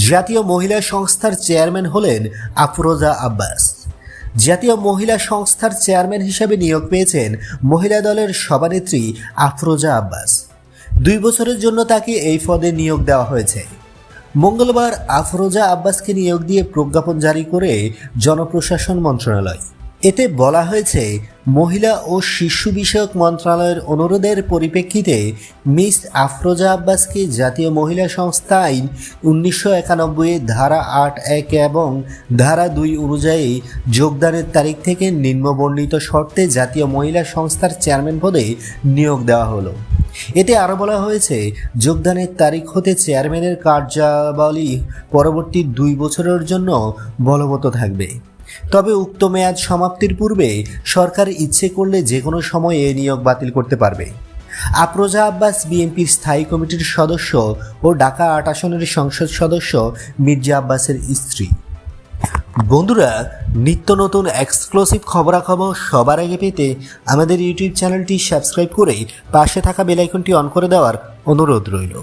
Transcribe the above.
জাতীয় মহিলা সংস্থার চেয়ারম্যান হলেন আফরোজা আব্বাস। জাতীয় মহিলা সংস্থার চেয়ারম্যান হিসেবে নিয়োগ পেয়েছেন মহিলা দলের সভানেত্রী আফরোজা আব্বাস। 2 বছরের জন্য তাকে এই পদে নিয়োগ দেওয়া হয়েছে। মঙ্গলবার আফরোজা আব্বাসকে নিয়োগ দিয়ে প্রজ্ঞাপন জারি করে জনপ্রশাসন মন্ত্রণালয়। এতে বলা হয়েছে, মহিলা ও শিশু বিষয়ক মন্ত্রণালয়ের অনুরোধের পরিপ্রেক্ষিতে মিস আফরোজা আব্বাসকে জাতীয় মহিলা সংস্থা আইন 1991 ধারা 8(1) এবং ধারা 2 অনুযায়ী যোগদানের তারিখ থেকে নিম্নবর্ণিত শর্তে জাতীয় মহিলা সংস্থার চেয়ারম্যান পদে নিয়োগ দেওয়া হলো। এতে আরও বলা হয়েছে, যোগদানের তারিখ হতে চেয়ারম্যানের কার্যাবলী পরবর্তী 2 বছরের জন্য বলবৎ থাকবে। তবে উক্ত মেয়াদ সমাপ্তির পূর্বে সরকার ইচ্ছে করলে যে কোনো সময় এই নিয়োগ বাতিল করতে পারবে। আফরোজা আব্বাস বিএনপির স্থায়ী কমিটির সদস্য ও ঢাকা 8 আসনের সংসদ সদস্য মির্জা আব্বাসের স্ত্রী। বন্ধুরা, নিত্য নতুন এক্সক্লুসিভ খবরাখবর সবার আগে পেতে আমাদের ইউটিউব চ্যানেলটি সাবস্ক্রাইব করে পাশে থাকা বেল আইকনটি অন করে দেওয়ার অনুরোধ রইল।